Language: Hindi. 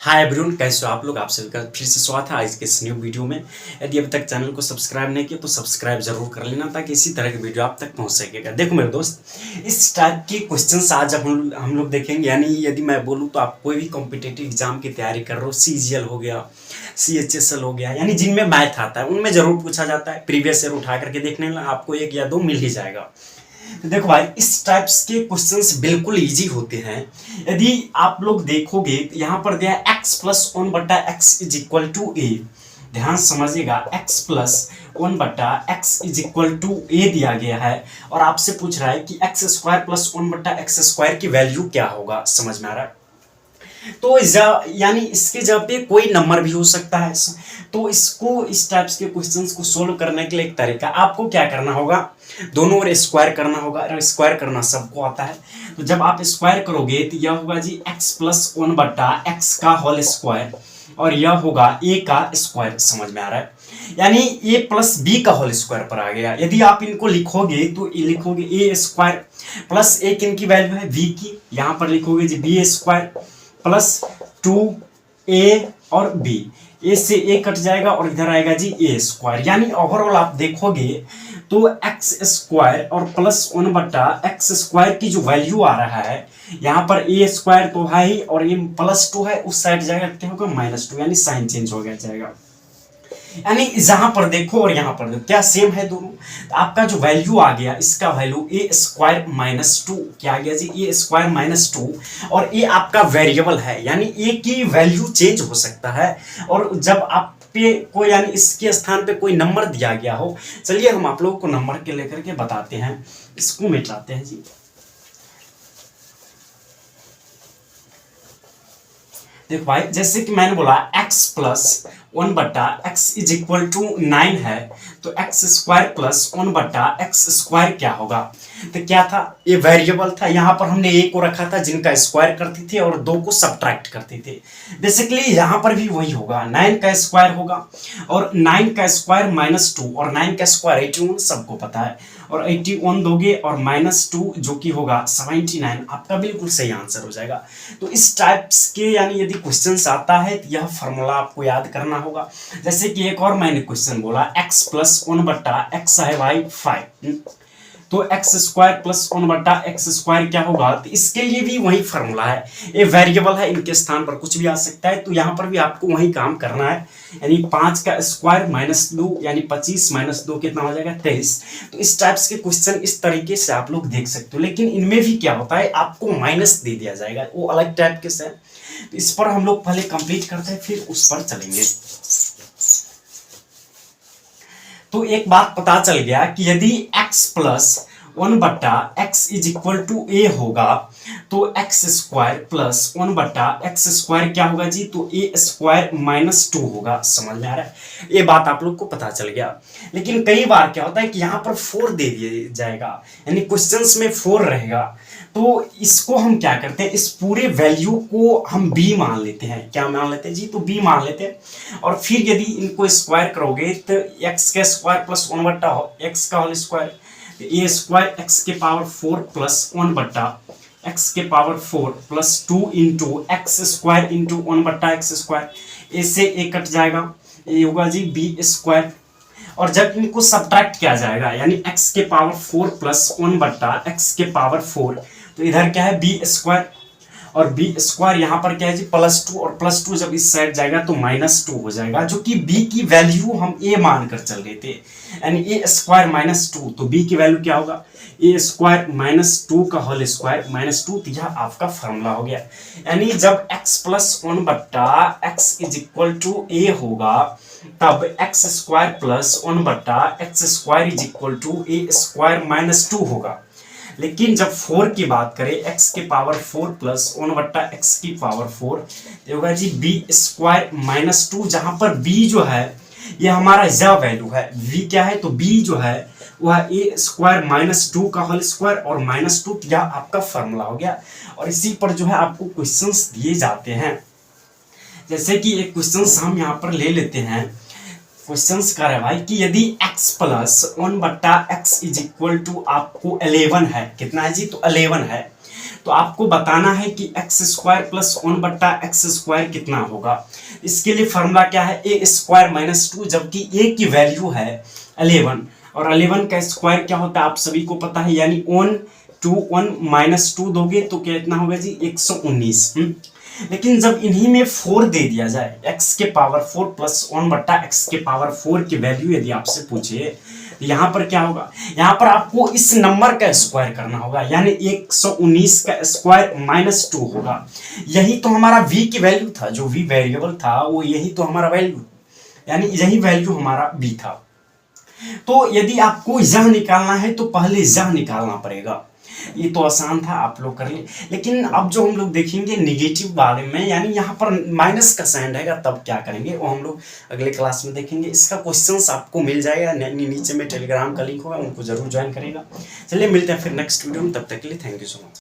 हाय एवरीवन, कैसे हो आप लोग। आप सभी का फिर से स्वागत है आज के इस न्यू वीडियो में। यदि अभी तक चैनल को सब्सक्राइब नहीं किया तो सब्सक्राइब जरूर कर लेना ताकि इसी तरह के वीडियो आप तक पहुंच सकेगा। देखो मेरे दोस्त, इस टाइप के क्वेश्चंस आज हम लोग देखेंगे। यानी यदि मैं बोलूँ तो आप कोई भी कॉम्पिटेटिव एग्जाम की तैयारी कर रहे हो, CGL हो गया, CHSL हो गया, यानी जिनमें मैथ आता है उनमें जरूर पूछा जाता है। प्रीवियस ईयर उठा करके देखने में आपको एक या दो मिल ही जाएगा। तो देखो भाई, इस टाइप्स के क्वेश्चंस बिल्कुल इजी होते हैं। यदि आप लोग देखोगे तो यहाँ पर दिया x plus 1/x is equal to A. ध्यान समझिएगा, x plus 1/x is equal to A दिया गया है और आपसे पूछ रहा है कि x² प्लस 1/x² की वैल्यू क्या होगा। समझ में आ रहा है? तो यानी इसके जगह पे कोई नंबर भी हो सकता है। तो इसको इस टाइप्स के क्वेश्चंस को सोल्व करने के लिए एक तरीका, आपको क्या करना होगा, दोनों ओर स्क्वायर करना होगा। और स्क्वायर करना सबको आता है। तो जब आप स्क्वायर करोगे तो यह होगा जी x प्लस 1/x का होल स्क्वायर और यह होगा a का स्क्वायर। समझ में आ रहा है? यानी a प्लस b का होल स्क्वायर पर आ गया। यदि आप इनको लिखोगे तो लिखोगे a स्क्वायर प्लस एक इनकी वैल्यू है v की, यहां पर लिखोगे जी b स्क्वायर प्लस 2a और b, a से a कट जाएगा और इधर आएगा जी a स्क्वायर। यानी ओवरऑल आप देखोगे तो x² और प्लस 1/x² की जो वैल्यू आ रहा है, यहाँ पर a² तो है ही और ये +2 है, उस साइड जाएगा क्या होगा -2, यानी साइन चेंज हो गया जाएगा। यानी जहां पर देखो और यहां पर देखो क्या सेम है दोनों। तो आपका जो वैल्यू आ गया, इसका वैल्यू a² -2 क्या आ गया जी, a² -2 और ये आपका वेरिएबल है, यानी a की वैल्यू चेंज हो सकता है। और जब आप पे कोई यानी इसके स्थान पे कोई नंबर दिया गया हो, चलिए हम आप लोगों को नंबर के लेकर के बताते हैं। इसको मिटाते हैं जी। देखो भाई, जैसे कि मैंने बोला x plus 1/x is equal to 9 है, तो x² प्लस 1/x² क्या होगा। तो क्या था, ये वेरिएबल था। यहां पर हमने a को रखा था जिनका स्क्वायर करते थे और 2 को सब्ट्रैक्ट करते थे। बेसिकली यहां पर भी वही होगा, 9 का स्क्वायर होगा और 9 का स्क्वायर -2 और 9 का स्क्वायर 81 सबको पता है, और 81 दोगे और -2 जो कि होगा 79, आपका बिल्कुल सही आंसर हो जाएगा। तो इस टाइप्स के यानी यदि क्वेश्चंस आता है तो यह फार्मूला आपको याद करना होगा। जैसे कि एक और मैंने क्वेश्चन बोला, x प्लस 1/x है भाई 5, तो x² प्लस 1/x² क्या होगा। तो इसके लिए भी वही फार्मूला है, ये वेरिएबल है, इनके स्थान पर कुछ भी आ सकता है। तो यहाँ पर भी आपको वही काम करना है, यानी 5 का स्क्वायर -2 यानी 25 -2 कितना हो जाएगा 23। तो इस टाइप्स के क्वेश्चन इस तरीके से आप लोग देख सकते हो। लेकिन इनमें भी क्या होता है, आपको माइनस दे दिया जाएगा, वो अलग टाइप के से। तो इस पर हम लोग पहले कंप्लीट करते हैं, फिर उस पर चलेंगे। तो एक बात पता चल गया कि यदि x plus 1/x is equal to a होगा, तो x² प्लस 1/x² क्या होगा जी, तो a² -2 होगा। समझ में आ रहा है? ये बात आप लोग को पता चल गया। लेकिन कई बार क्या होता है कि यहाँ पर 4 दे दिया जाएगा, यानी क्वेश्चंस में 4 रहेगा। तो इसको हम क्या करते हैं, इस पूरे वैल्यू को हम b मान लेते हैं। क्या मान लेते हैं जी, तो b मान लेते हैं। और फिर यदि इनको स्क्वायर करोगे तो x का स्क्वायर प्लस 1/x का होल स्क्वायर, a² x के पावर 4 प्लस 1/x के power 4 plus 2 into x² into 1/x², a से a कट जाएगा, ये होगा जी b²। और जब इनको सब्ट्रैक्ट किया जाएगा, यानी x के पावर 4 प्लस 1/x के पावर 4, तो इधर क्या है b² और b² यहाँ पर क्या है जी +2, और +2 जब इस साइड जाएगा तो -2 हो जाएगा, जो कि b की वैल्यू हम a मान कर चल रहे थे, यानी a² -2। तो b की वैल्यू क्या होगा, a² -2 का होल स्क्वायर -2। तो यह आपका फॉर्मूला हो गया। यानी जब x plus 1/x is equal to a होगा, तब x² plus 1/x² is equal to a² -2 होगा। लेकिन जब 4 की बात करें, x के पावर 4 प्लस 1/x की पावर 4, तो होगा जी b² -2, जहां पर b जो है ये हमारा यह वैल्यू है। v क्या है, तो b जो है वह a² -2 का होल स्क्वायर और -2, यह आपका फॉर्मूला हो गया। और इसी पर जो है आपको क्वेश्चंस दिए जाते हैं। जैसे कि एक क्वेश्चंस हम यहाँ पर ले लेते हैं। क्वेश्चंस कर रहा है भाई कि यदि x plus 1/x is equal to आपको 11 है, कितना है जी, तो 11 है, तो आपको बताना है कि एक्स स्क्वायर प्लस 1/x² कितना होगा। इसके लिए फॉर्मूला क्या है, a² - 2, जबकि a की वैल्यू है 11 और 11 का स्क्वायर क्या होता है आप सभी को पता है, यानी 1 2 1 - 2 दोगे तो कितना होगा जी 119। लेकिन जब इन्हीं में 4 दे दिया जाए, x के पावर 4 प्लस 1/x⁴ की वैल्यू यदि आपसे पूछे तो यहाँ पर क्या होगा, यहाँ पर आपको इस नंबर का स्क्वायर करना होगा, यानी 119 का स्क्वायर -2 होगा। यही तो हमारा v की वैल्यू था, जो v वेरिएबल था वो यही तो हमारा वैल्यू, यानी यही वैल्यू हमारा v था। तो यदि आपको यह निकालना है तो पहले यह निकालना पड़ेगा। ये तो आसान था, आप लोग कर लिए। लेकिन अब जो हम लोग देखेंगे निगेटिव बारे में, यानी यहाँ पर माइनस का साइन रहेगा तब क्या करेंगे वो हम लोग अगले क्लास में देखेंगे। इसका क्वेश्चंस आपको मिल जाएगा, नीचे में टेलीग्राम का लिंक होगा, उनको जरूर ज्वाइन करेगा। चलिए मिलते हैं फिर नेक्स्ट वीडियो में, तब तक के लिए थैंक यू सो मच।